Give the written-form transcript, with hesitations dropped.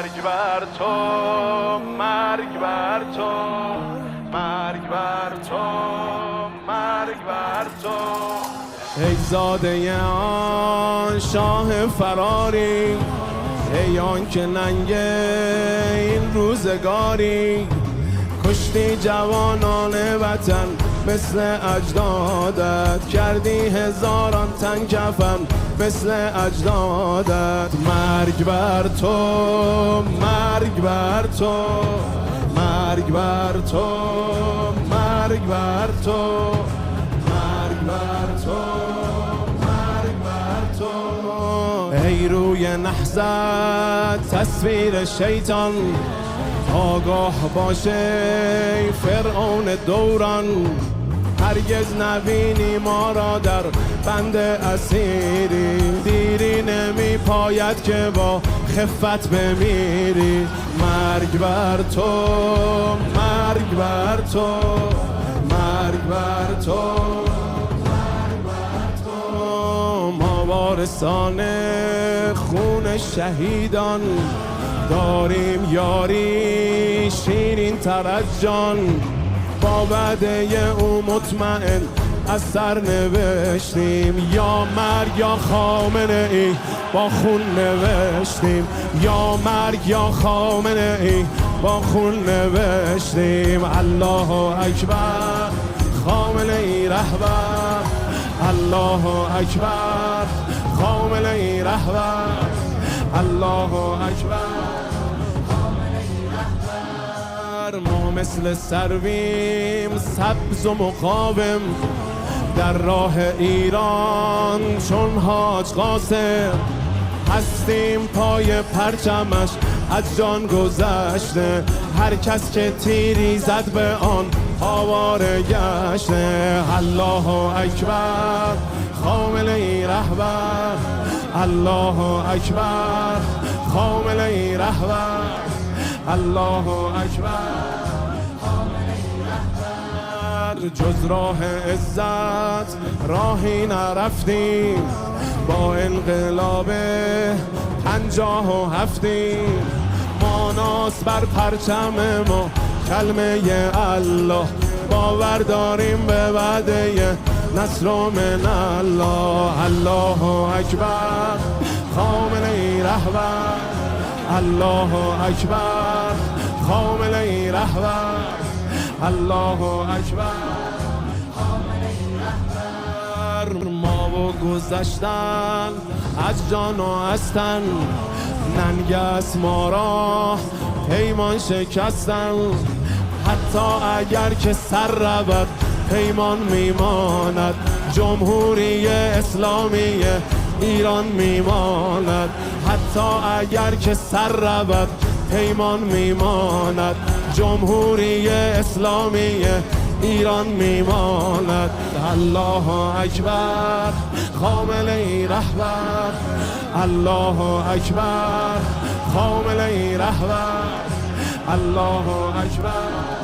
مرگ بر تو، مرگ بر تو، مرگ بر تو، مرگ بر تو. ای زاده آن شاه فراری، ای آن که ننگ این روزگاری. کشتی جوانان وطن مثل اجدادت، کردی هزاران تن کفن مثل اجدادت. مرگ بر تو، مرگ بر تو، مرگ بر تو، مرگ بر تو، مرگ بر تو، مرگ بر تو. ای روی نحست تصویر شیطان، آگاه باشه فرعون دوران. هرگز نبینی ما را در بند اسیری، دیری نمی پاید که با خفت بمیری. مرگ بر تو، مرگ بر تو، مرگ بر تو، مرگ بر تو. ما وارثان خون شهیدان، داریم یاری شیرین تر از جان. با وعده او مطمئن از سر نوشتیم، یا مرگ یا خامنه ای با خون نوشتیم. یا مرگ یا خامنه ای با خون نوشتیم. الله اکبر خامنه ای رهبر، الله اکبر خامنه ای رهبر، الله اکبر. ما مثل سرویم سبز و مقاوم، در راه ایران چون حاج قاسم. هستیم پای پرچمش از جان گذشته، هر کس که تیری زد به آن آواره گشته. الله اکبر خامنه ای رهبر، الله اکبر خامنه ای رهبر، الله اکبر خامنه ای رهبر. جز راه عزت راهی نرفتیم، با انقلاب 57 ماناس بر پرچم ما کلمه الله. باور داریم به وعده نصر من الله. الله اکبر خامنه ای رهبر، الله اکبر خامنه ای رهبر، الله اکبر خامنه ای رهبر. ما و گذشتن از جان و از تن، ننگس ما را پیمان شکستن. حتی اگر که سر رود پیمان میماند، جمهوری اسلامی ایران میماند. حتی اگر که سر رود پیمان میماند، جمهوری اسلامی ایران میماند. الله اکبر خامنه ای رهبر، الله اکبر خامنه ای رهبر، الله اکبر.